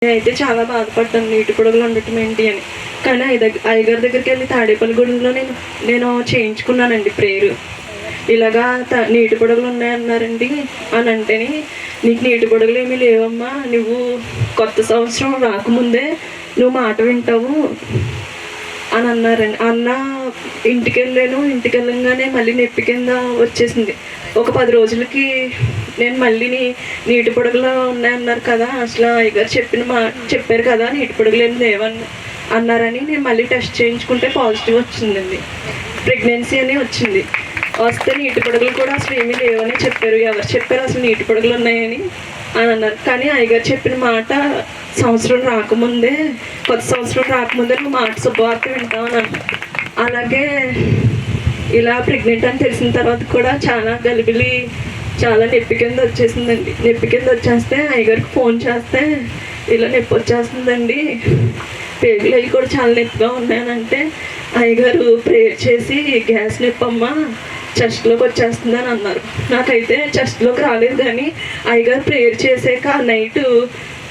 నేనైతే చాలా బాధపడ్డాను నీటి పొడుగులు ఉండటం ఏంటి అని. కానీ అయ్యగారి దగ్గరికి వెళ్ళి తాడేపల్లిగూడెంలో నేను చేయించుకున్నానండి ప్రేయర్. ఇలాగా నీటి పొడుగులు ఉన్నాయన్నారండి అని అంటేని, నీకు నీటి పొడుగులు ఏమీ లేవమ్మా, నువ్వు కొత్త సంవత్సరం రాకముందే నువ్వు మాట వింటావు అని అన్నారండి. ఇంటికి వెళ్ళగానే మళ్ళీ నొప్పి కింద వచ్చేసింది. ఒక 10 రోజులకి నేను మళ్ళీ నీటి పొడుగులు ఉన్నాయన్నారు కదా, అసలు అయ్యగారు చెప్పారు కదా నీటి పొడుగులు ఏమి లేవని అన్నారని నేను మళ్ళీ టెస్ట్ చేయించుకుంటే పాజిటివ్ వచ్చిందండి. ప్రెగ్నెన్సీ అని వచ్చింది. వస్తే నీటి పొడుగులు కూడా అసలు ఏమీ లేవని చెప్పారు. ఎవరు చెప్పారు అసలు నీటి పొడుగులు ఉన్నాయని అని అన్నారు. కానీ అయ్యగారు చెప్పిన మాట కొత్త సంవత్సరం రాకముందే నువ్వు మాట శుభవార్త వింటామని అన్నారు. అలాగే ఇలా ప్రెగ్నెంట్ అని తెలిసిన తర్వాత కూడా చాలా గలిబిలి, చాలా నొప్పి కింద వచ్చేసిందండి. నొప్పి కింద వచ్చేస్తే అయ్యగారికి ఫోన్ చేస్తే ఇలా నొప్పి వచ్చేస్తుందండి, పేగులు అవి కూడా చాలా నొప్పిగా ఉన్నాయనంటే అయ్యగారు ప్రేయర్ చేసి గ్యాస్ నొప్పమ్మా చెస్ట్లోకి వచ్చేస్తుందని అన్నారు. నాకైతే చెస్ట్లోకి రాలేదు, కానీ అయ్యగారు ప్రేయర్ చేసాక ఆ నైట్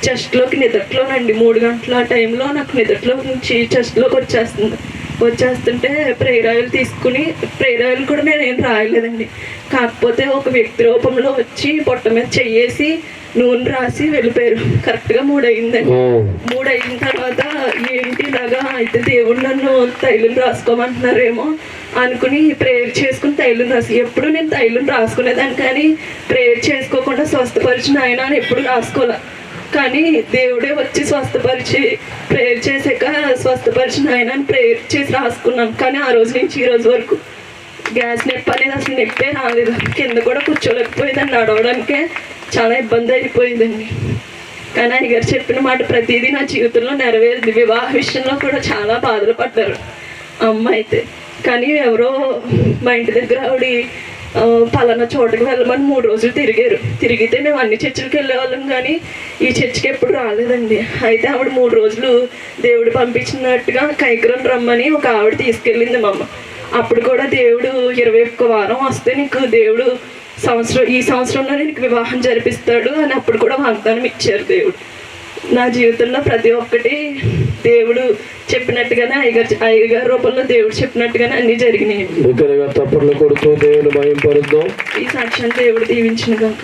చెస్ట్లోకి నిద్రలోనండి 3 గంటల టైంలో నాకు నిద్రలో నుంచి చెస్ట్లోకి వచ్చేస్తుంటే ప్రేయర్ ఆయిల్ తీసుకుని, ప్రేయర్ ఆయిల్ కూడా నేనేం రాయలేదండి, కాకపోతే ఒక వ్యక్తి రూపంలో వచ్చి పొట్ట మీద చెయ్యేసి నూనె రాసి వెళ్ళిపోయారు. కరెక్ట్గా 3 అయిందండి. 3 అయిన తర్వాత ఏంటి ఇలాగా అయితే దేవుడు నన్ను తైలం రాసుకోమంటున్నారేమో అనుకుని ప్రేయర్ చేసుకుని తైలం రాసి, ఎప్పుడు నేను తైలం రాసుకునేదాన్ని కానీ ప్రేయర్ చేసుకోకుండా స్వస్థపరిచిన ఆయన అని ఎప్పుడు రాసుకోలే. కానీ దేవుడే వచ్చి స్వస్థపరిచి ప్రేయర్ చేసాక స్వస్థపరిచిన ఆయన అని ప్రేయర్ చేసి రాసుకున్నాను. కానీ ఆ రోజు నుంచి ఈ రోజు వరకు గ్యాస్ నొప్పి అనేది అసలు నొప్పే రాలేదు. కింద కూడా కూర్చోలేకపోయేదండి, నడవడానికే చాలా ఇబ్బంది అయిపోయిందండి. కానీ అయ్యగారు చెప్పిన మాట ప్రతిదీ నా జీవితంలో నెరవేరింది. వివాహ విషయంలో కూడా చాలా బాధలు పడ్డారు అమ్మ అయితే. కానీ ఎవరో మా ఇంటి దగ్గర ఆవిడ పలానా చోటకి వెళ్ళమని 3 రోజులు తిరిగితే మేము అన్ని చర్చిలకు వెళ్ళేవాళ్ళం, కానీ ఈ చర్చికి ఎప్పుడు రాలేదండి. అయితే ఆవిడ 3 రోజులు దేవుడు పంపించినట్టుగా కైకరం రమ్మని ఒక ఆవిడ తీసుకెళ్ళింది మా అమ్మ. అప్పుడు కూడా దేవుడు 21 వారం వస్తే నీకు దేవుడు ఈ సంవత్సరంలో నీకు వివాహం జరిపిస్తాడు అని అప్పుడు కూడా వాగ్దానం ఇచ్చారు దేవుడు. నా జీవితంలో ప్రతి ఒక్కటి దేవుడు చెప్పినట్టుగానే అయ్యగారి రూపంలో దేవుడు చెప్పినట్టుగానే అన్ని జరిగినాయి. తప్పట్లు కొడుతూ దేవుడు భయం పరుద్దాం. ఈ సాక్ష్యాన్ని దేవుడు దీవించిన కాక.